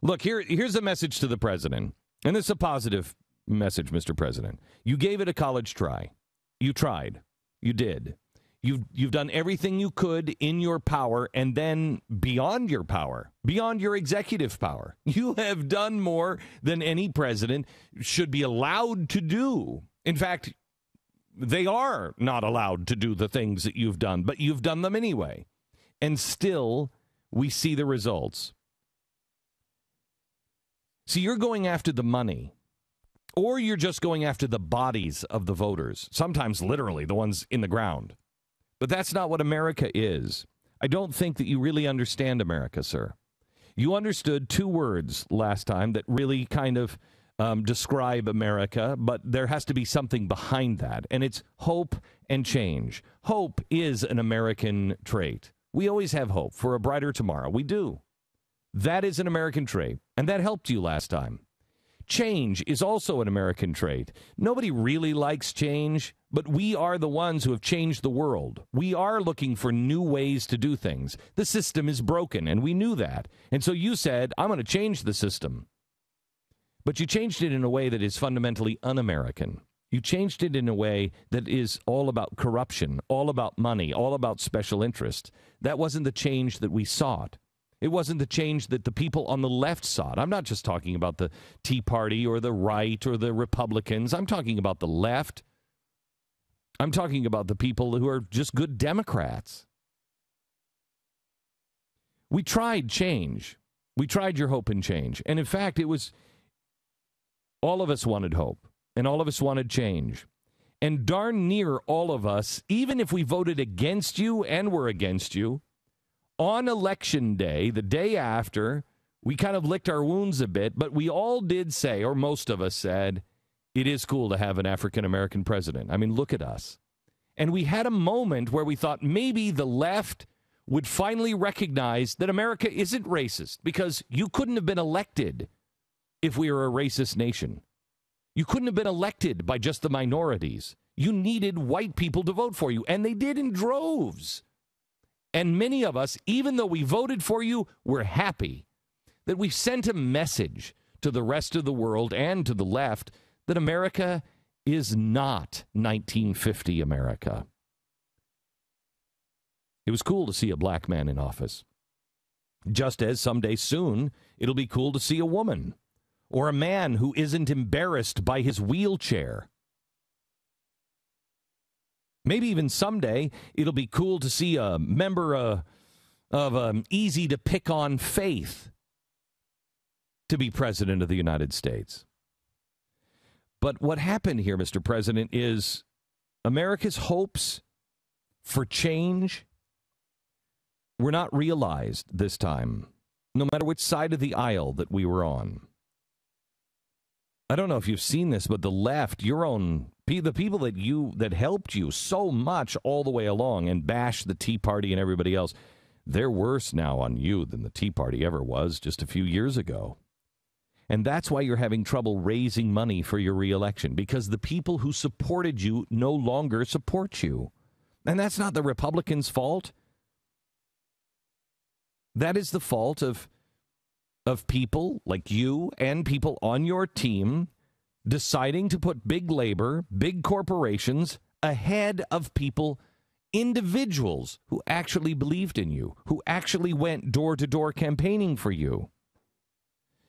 Look, here's a message to the president, and this is a positive message, Mr. President. You gave it a college try. You tried. You did. You've done everything you could in your power, and then beyond your power, beyond your executive power. You have done more than any president should be allowed to do. In fact, they are not allowed to do the things that you've done, but you've done them anyway. And still, we see the results. See, you're going after the money, or you're just going after the bodies of the voters, sometimes literally the ones in the ground. But that's not what America is. I don't think that you really understand America, sir. You understood two words last time that really kind of describe America, but there has to be something behind that, and it's hope and change. Hope is an American trait. We always have hope for a brighter tomorrow. We do. That is an American trait, and that helped you last time. Change is also an American trait. Nobody really likes change, but we are the ones who have changed the world. We are looking for new ways to do things. The system is broken, and we knew that. And so you said, I'm going to change the system. But you changed it in a way that is fundamentally un-American. You changed it in a way that is all about corruption, all about money, all about special interests. That wasn't the change that we sought. It wasn't the change that the people on the left sought. I'm not just talking about the Tea Party or the right or the Republicans. I'm talking about the left. I'm talking about the people who are just good Democrats. We tried change. We tried your hope and change. And in fact, it was all of us wanted hope, and all of us wanted change. And darn near all of us, even if we voted against you and were against you, on Election Day, the day after, we kind of licked our wounds a bit, but we all did say, or most of us said, it is cool to have an African-American president. I mean, look at us. And we had a moment where we thought maybe the left would finally recognize that America isn't racist, because you couldn't have been elected if we were a racist nation. You couldn't have been elected by just the minorities. You needed white people to vote for you, and they did in droves. And many of us, even though we voted for you, we're happy that we sent a message to the rest of the world and to the left that America is not 1950 America. It was cool to see a black man in office. Just as someday soon, it'll be cool to see a woman or a man who isn't embarrassed by his wheelchair. Maybe even someday it'll be cool to see a member of easy to pick on faith to be president of the United States. But what happened here, Mr. President, is America's hopes for change were not realized this time, no matter which side of the aisle that we were on. I don't know if you've seen this, but the left, the people that helped you so much all the way along and bashed the Tea Party and everybody else, they're worse now on you than the Tea Party ever was just a few years ago. And that's why you're having trouble raising money for your reelection, because the people who supported you no longer support you. And that's not the Republicans' fault. That is the fault of people like you and people on your team deciding to put big labor, big corporations ahead of people, individuals who actually believed in you, who actually went door-to-door campaigning for you.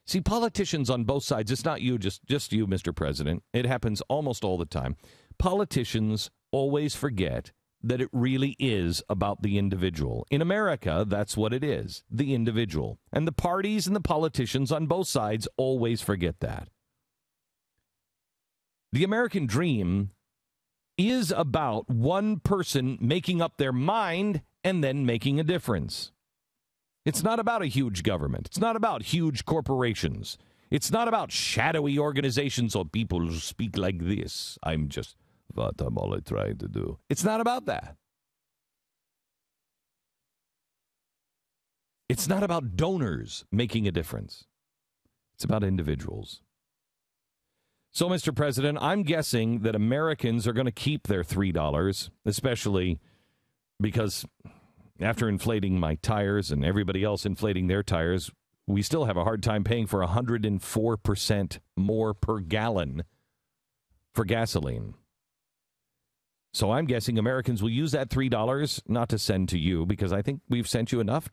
See, politicians on both sides, it's not you, just you, Mr. President. It happens almost all the time. Politicians always forget that it really is about the individual. In America, that's what it is, the individual. And the parties and the politicians on both sides always forget that. The American dream is about one person making up their mind and then making a difference. It's not about a huge government. It's not about huge corporations. It's not about shadowy organizations or people who speak like this. I'm all I trying to do. It's not about that. It's not about donors making a difference. It's about individuals. So, Mr. President, I'm guessing that Americans are going to keep their $3, especially because after inflating my tires and everybody else inflating their tires, we still have a hard time paying for 104% more per gallon for gasoline. So I'm guessing Americans will use that $3 not to send to you, because I think we've sent you enough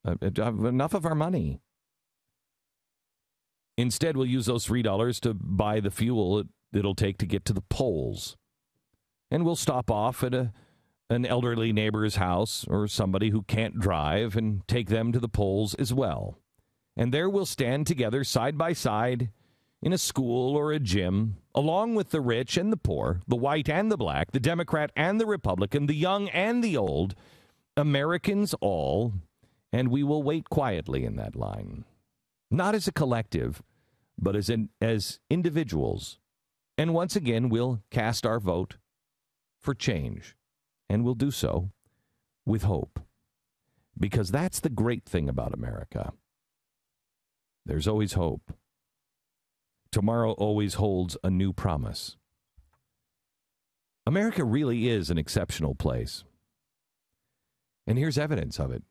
enough of our money. Instead, we'll use those $3 to buy the fuel it'll take to get to the polls. And we'll stop off at an elderly neighbor's house or somebody who can't drive and take them to the polls as well. And there we'll stand together side by side in a school or a gym, along with the rich and the poor, the white and the black, the Democrat and the Republican, the young and the old, Americans all, and we will wait quietly in that line. Not as a collective, but as individuals. And once again, we'll cast our vote for change. And we'll do so with hope. Because that's the great thing about America. There's always hope. Tomorrow always holds a new promise. America really is an exceptional place. And here's evidence of it.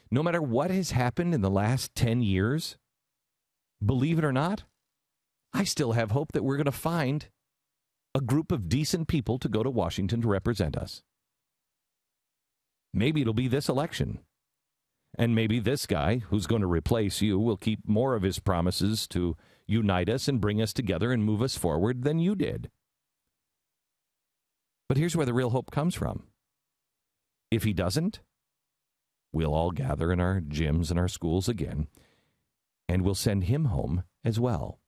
No matter what has happened in the last 10 years, believe it or not, I still have hope that we're going to find a group of decent people to go to Washington to represent us. Maybe it'll be this election. And maybe this guy who's going to replace you will keep more of his promises to unite us and bring us together and move us forward than you did. But here's where the real hope comes from. If he doesn't, we'll all gather in our gyms and our schools again, and we'll send him home as well.